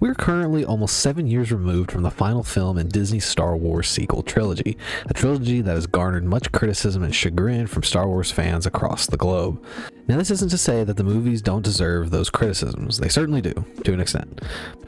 We're currently almost 7 years removed from the final film in Disney's Star Wars sequel trilogy, a trilogy that has garnered much criticism and chagrin from Star Wars fans across the globe. Now, this isn't to say that the movies don't deserve those criticisms. They certainly do, to an extent.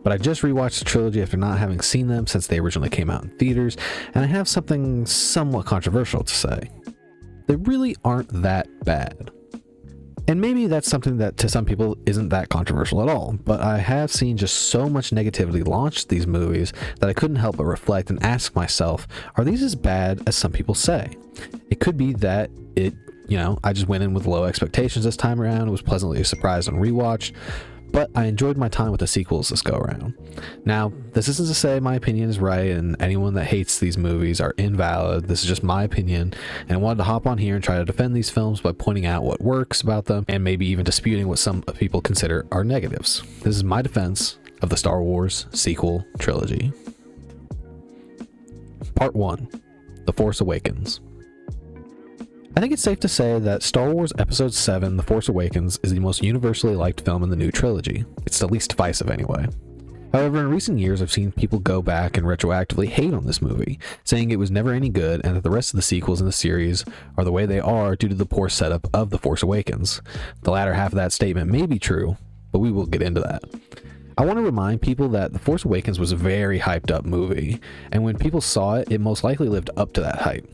But I just rewatched the trilogy after not having seen them since they originally came out in theaters, and I have something somewhat controversial to say. They really aren't that bad. And maybe that's something that to some people isn't that controversial at all, but I have seen just so much negativity launch these movies that I couldn't help but reflect and ask myself, are these as bad as some people say? It could be that I just went in with low expectations this time around, was pleasantly surprised on rewatch, but I enjoyed my time with the sequels this go around. Now, this isn't to say my opinion is right and anyone that hates these movies are invalid. This is just my opinion, and I wanted to hop on here and try to defend these films by pointing out what works about them and maybe even disputing what some people consider are negatives. This is my defense of the Star Wars sequel trilogy. Part 1: The Force Awakens. I think it's safe to say that Star Wars Episode 7, The Force Awakens, is the most universally liked film in the new trilogy. It's the least divisive anyway. However, in recent years, I've seen people go back and retroactively hate on this movie, saying it was never any good and that the rest of the sequels in the series are the way they are due to the poor setup of The Force Awakens. The latter half of that statement may be true, but we will get into that. I want to remind people that The Force Awakens was a very hyped up movie, and when people saw it, it most likely lived up to that hype.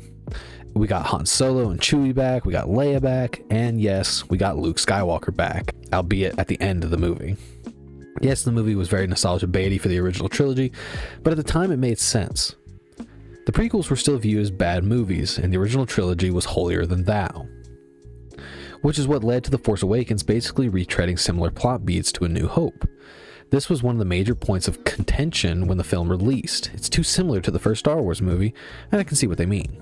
We got Han Solo and Chewie back, we got Leia back, and yes, we got Luke Skywalker back, albeit at the end of the movie. Yes, the movie was very nostalgia baity for the original trilogy, but at the time it made sense. The prequels were still viewed as bad movies, and the original trilogy was holier than thou. Which is what led to The Force Awakens basically retreading similar plot beats to A New Hope. This was one of the major points of contention when the film released. It's too similar to the first Star Wars movie, and I can see what they mean.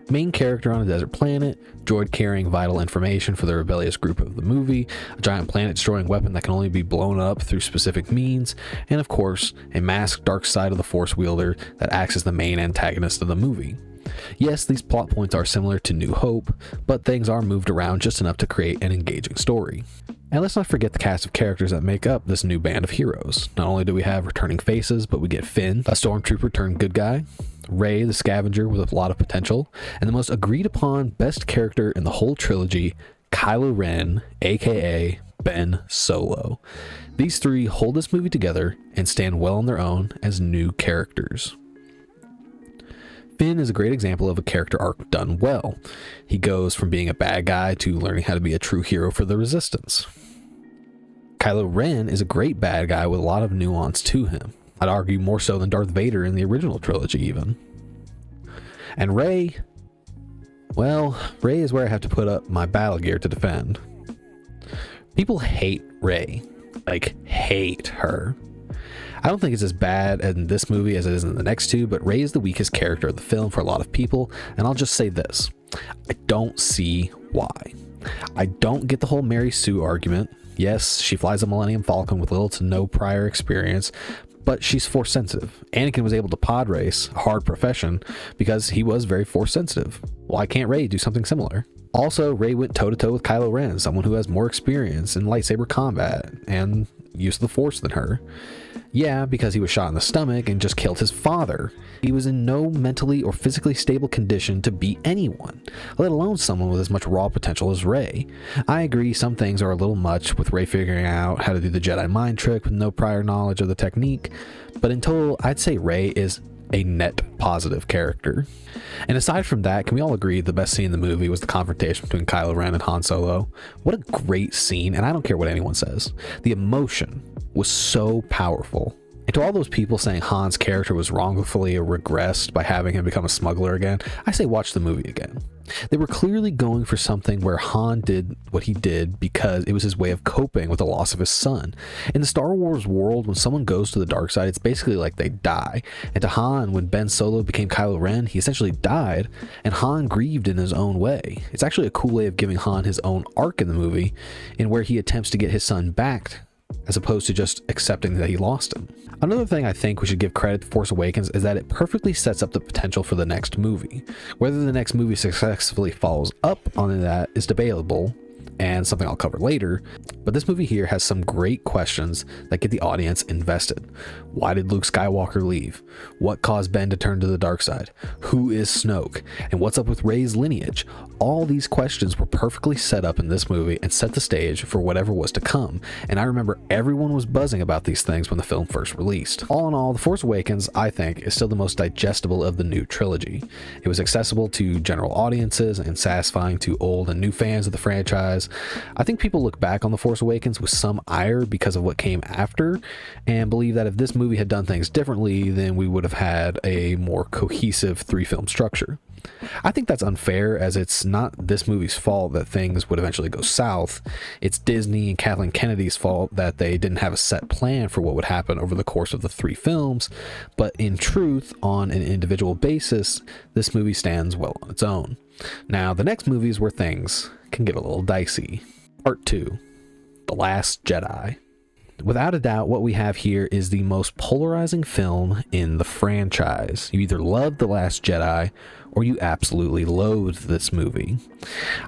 Main character on a desert planet, droid carrying vital information for the rebellious group of the movie, a giant planet destroying weapon that can only be blown up through specific means, and of course, a masked dark side of the Force wielder that acts as the main antagonist of the movie. Yes, these plot points are similar to New Hope, but things are moved around just enough to create an engaging story. And let's not forget the cast of characters that make up this new band of heroes. Not only do we have returning faces, but we get Finn, a stormtrooper turned good guy, Rey, the scavenger with a lot of potential, and the most agreed upon best character in the whole trilogy, Kylo Ren, aka Ben Solo. These three hold this movie together and stand well on their own as new characters. Finn is a great example of a character arc done well. He goes from being a bad guy to learning how to be a true hero for the Resistance. Kylo Ren is a great bad guy with a lot of nuance to him. I'd argue more so than Darth Vader in the original trilogy even. And Rey, well, Rey is where I have to put up my battle gear to defend. People hate Rey, like hate her. I don't think it's as bad in this movie as it is in the next two, but Rey is the weakest character of the film for a lot of people, and I'll just say this. I don't see why. I don't get the whole Mary Sue argument. Yes, she flies a Millennium Falcon with little to no prior experience, but she's force sensitive. Anakin was able to pod race, a hard profession, because he was very force sensitive. Why can't Rey do something similar? Also, Rey went toe-to-toe with Kylo Ren, someone who has more experience in lightsaber combat and use of the Force than her. Yeah, because he was shot in the stomach and just killed his father. He was in no mentally or physically stable condition to beat anyone, let alone someone with as much raw potential as Rey. I agree some things are a little much, with Rey figuring out how to do the Jedi mind trick with no prior knowledge of the technique, but in total, I'd say Rey is a net positive character. And aside from that, can we all agree the best scene in the movie was the confrontation between Kylo Ren and Han Solo? What a great scene, and I don't care what anyone says. The emotion was so powerful. And to all those people saying Han's character was wrongfully regressed by having him become a smuggler again, I say watch the movie again. They were clearly going for something where Han did what he did because it was his way of coping with the loss of his son. In the Star Wars world, when someone goes to the dark side, it's basically like they die. And to Han, when Ben Solo became Kylo Ren, he essentially died, and Han grieved in his own way. It's actually a cool way of giving Han his own arc in the movie, in where he attempts to get his son back, as opposed to just accepting that he lost him. Another thing I think we should give credit to Force Awakens is that it perfectly sets up the potential for the next movie. Whether the next movie successfully follows up on that is debatable, and something I'll cover later, but this movie here has some great questions that get the audience invested. Why did Luke Skywalker leave? What caused Ben to turn to the dark side? Who is Snoke? And what's up with Rey's lineage? All these questions were perfectly set up in this movie and set the stage for whatever was to come, and I remember everyone was buzzing about these things when the film first released. All in all, The Force Awakens, I think, is still the most digestible of the new trilogy. It was accessible to general audiences and satisfying to old and new fans of the franchise. I think people look back on The Force Awakens with some ire because of what came after, and believe that if this movie had done things differently, then we would have had a more cohesive 3-film structure. I think that's unfair, as it's not this movie's fault that things would eventually go south. It's Disney and Kathleen Kennedy's fault that they didn't have a set plan for what would happen over the course of the 3 films, but in truth, on an individual basis, this movie stands well on its own. Now, the next movie is where things can get a little dicey. Part 2, The Last Jedi. Without a doubt, what we have here is the most polarizing film in the franchise. You either love The Last Jedi or you absolutely loathe this movie.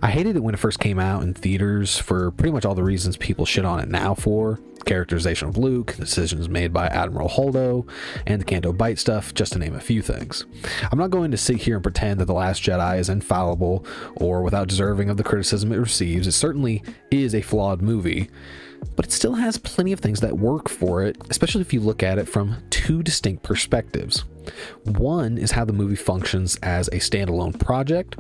I hated it when it first came out in theaters for pretty much all the reasons people shit on it now for. Characterization of Luke, decisions made by Admiral Holdo, and the Canto Bight stuff, just to name a few things. I'm not going to sit here and pretend that The Last Jedi is infallible or without deserving of the criticism it receives. It certainly is a flawed movie, but it still has plenty of things that work for it, especially if you look at it from 2 distinct perspectives. One is how the movie functions as a standalone project,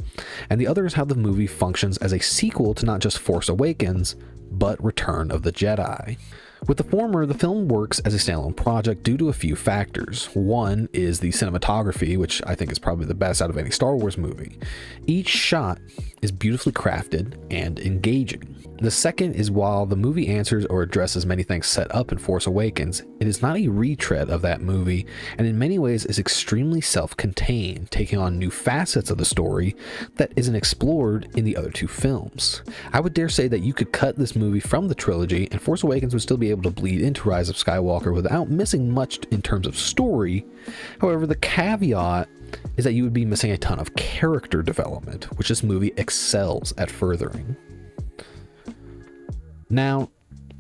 and the other is how the movie functions as a sequel to not just Force Awakens, but Return of the Jedi. With the former, the film works as a standalone project due to a few factors. One is the cinematography, which I think is probably the best out of any Star Wars movie. Each shot is beautifully crafted and engaging. The second is, while the movie answers or addresses many things set up in Force Awakens, it is not a retread of that movie, and in many ways is extremely self-contained, taking on new facets of the story that isn't explored in the other 2 films. I would dare say that you could cut this movie from the trilogy, and Force Awakens would still be able to bleed into Rise of Skywalker without missing much in terms of story. However, the caveat is that you would be missing a ton of character development, which this movie excels at furthering. Now,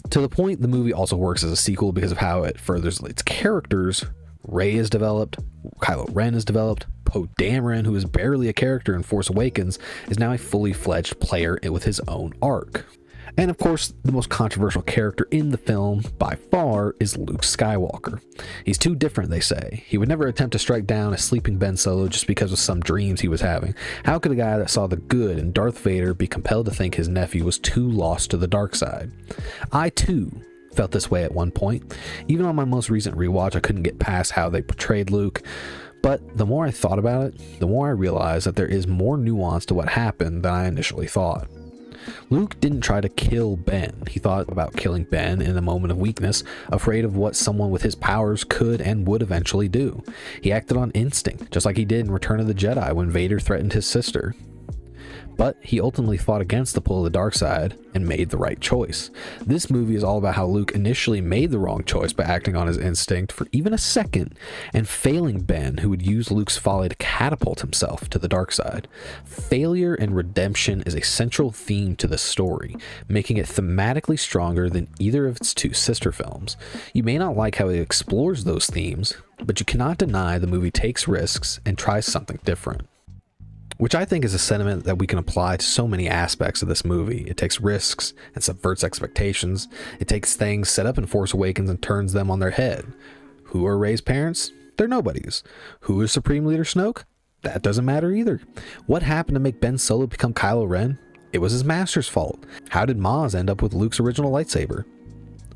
to the point, the movie also works as a sequel because of how it furthers its characters. Rey is developed, Kylo Ren is developed, Poe Dameron, who is barely a character in Force Awakens, is now a fully fledged player with his own arc. And of course, the most controversial character in the film, by far, is Luke Skywalker. He's too different, they say. He would never attempt to strike down a sleeping Ben Solo just because of some dreams he was having. How could a guy that saw the good in Darth Vader be compelled to think his nephew was too lost to the dark side? I, too, felt this way at one point. Even on my most recent rewatch, I couldn't get past how they portrayed Luke. But the more I thought about it, the more I realized that there is more nuance to what happened than I initially thought. Luke didn't try to kill Ben. He thought about killing Ben in a moment of weakness, afraid of what someone with his powers could and would eventually do. He acted on instinct, just like he did in Return of the Jedi when Vader threatened his sister. But he ultimately fought against the pull of the dark side and made the right choice. This movie is all about how Luke initially made the wrong choice by acting on his instinct for even a second and failing Ben, who would use Luke's folly to catapult himself to the dark side. Failure and redemption is a central theme to the story, making it thematically stronger than either of its 2 sister films. You may not like how it explores those themes, but you cannot deny the movie takes risks and tries something different. Which I think is a sentiment that we can apply to so many aspects of this movie. It takes risks and subverts expectations. It takes things set up in Force Awakens and turns them on their head. Who are Rey's parents? They're nobodies. Who is Supreme Leader Snoke? That doesn't matter either. What happened to make Ben Solo become Kylo Ren? It was his master's fault. How did Maz end up with Luke's original lightsaber?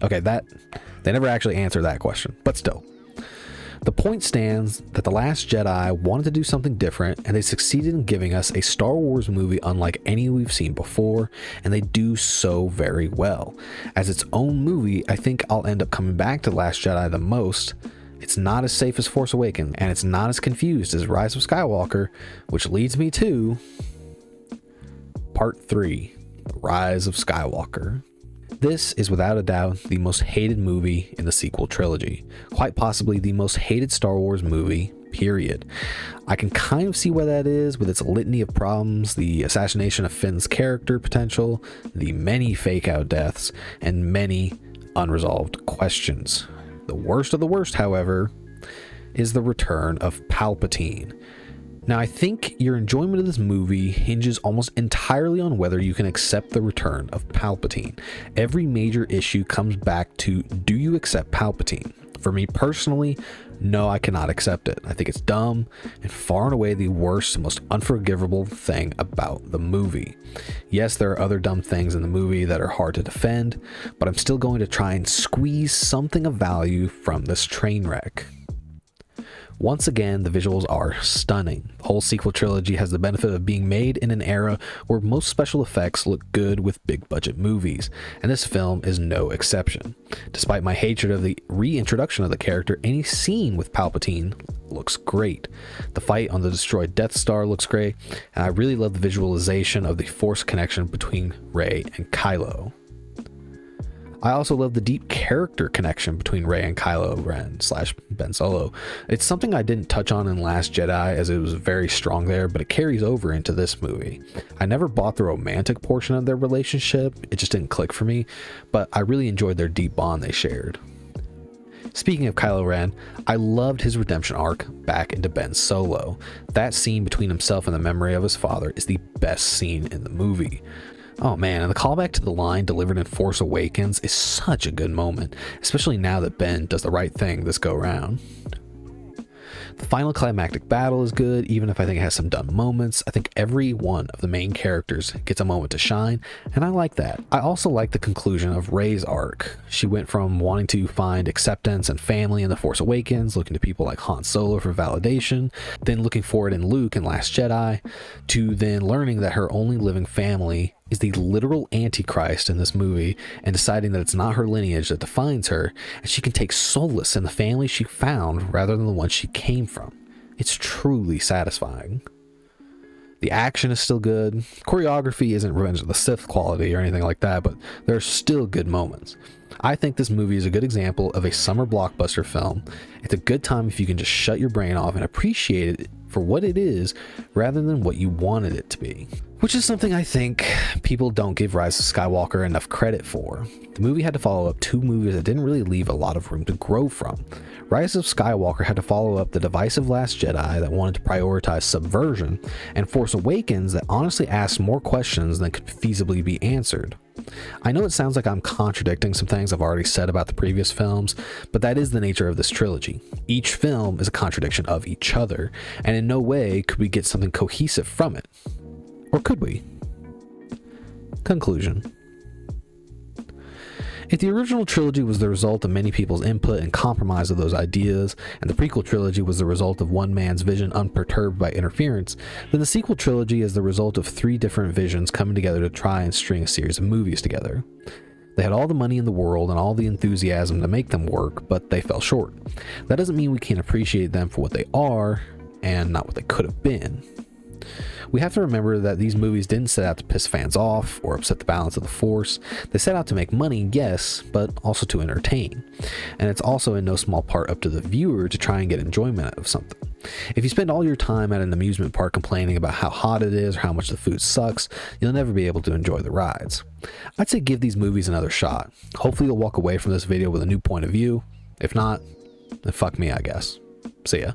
Okay, they never actually answer that question, but still. The point stands that The Last Jedi wanted to do something different, and they succeeded in giving us a Star Wars movie unlike any we've seen before, and they do so very well. As its own movie, I think I'll end up coming back to The Last Jedi the most. It's not as safe as Force Awakens, and it's not as confused as Rise of Skywalker, which leads me to Part 3, Rise of Skywalker. This is without a doubt the most hated movie in the sequel trilogy, quite possibly the most hated Star Wars movie, period. I can kind of see why that is, with its litany of problems, the assassination of Finn's character potential, the many fake out deaths, and many unresolved questions. The worst of the worst, however, is the return of Palpatine. Now, I think your enjoyment of this movie hinges almost entirely on whether you can accept the return of Palpatine. Every major issue comes back to, do you accept Palpatine? For me personally, no, I cannot accept it. I think it's dumb and far and away the worst and most unforgivable thing about the movie. Yes, there are other dumb things in the movie that are hard to defend, but I'm still going to try and squeeze something of value from this train wreck. Once again, the visuals are stunning. The whole sequel trilogy has the benefit of being made in an era where most special effects look good with big budget movies, and this film is no exception. Despite my hatred of the reintroduction of the character, any scene with Palpatine looks great. The fight on the destroyed Death Star looks great, and I really love the visualization of the Force connection between Rey and Kylo. I also love the deep character connection between Rey and Kylo Ren / Ben Solo. It's something I didn't touch on in Last Jedi, as it was very strong there, but it carries over into this movie. I never bought the romantic portion of their relationship, it just didn't click for me, but I really enjoyed their deep bond they shared. Speaking of Kylo Ren, I loved his redemption arc back into Ben Solo. That scene between himself and the memory of his father is the best scene in the movie. Oh man, and the callback to the line delivered in Force Awakens is such a good moment, especially now that Ben does the right thing this go round. The final climactic battle is good, even if I think it has some dumb moments. I think every one of the main characters gets a moment to shine, and I like that. I also like the conclusion of Rey's arc. She went from wanting to find acceptance and family in The Force Awakens, looking to people like Han Solo for validation, then looking for it in Luke in Last Jedi, to then learning that her only living family is the literal Antichrist in this movie, and deciding that it's not her lineage that defines her, and she can take solace in the family she found rather than the one she came from. It's truly satisfying. The action is still good. Choreography isn't Revenge of the Sith quality or anything like that, but there are still good moments. I think this movie is a good example of a summer blockbuster film. It's a good time if you can just shut your brain off and appreciate it for what it is rather than what you wanted it to be. Which is something I think people don't give Rise of Skywalker enough credit for. The movie had to follow up two movies that didn't really leave a lot of room to grow from. Rise of Skywalker had to follow up the divisive Last Jedi that wanted to prioritize subversion, and Force Awakens that honestly asked more questions than could feasibly be answered. I know it sounds like I'm contradicting some things I've already said about the previous films, but that is the nature of this trilogy. Each film is a contradiction of each other, and in no way could we get something cohesive from it. Or could we? Conclusion. If the original trilogy was the result of many people's input and compromise of those ideas, and the prequel trilogy was the result of one man's vision unperturbed by interference, then the sequel trilogy is the result of three different visions coming together to try and string a series of movies together. They had all the money in the world and all the enthusiasm to make them work, but they fell short. That doesn't mean we can't appreciate them for what they are, and not what they could have been. We have to remember that these movies didn't set out to piss fans off or upset the balance of the Force. They set out to make money, yes, but also to entertain. And it's also in no small part up to the viewer to try and get enjoyment out of something. If you spend all your time at an amusement park complaining about how hot it is or how much the food sucks, you'll never be able to enjoy the rides. I'd say give these movies another shot. Hopefully you'll walk away from this video with a new point of view. If not, then fuck me, I guess. See ya.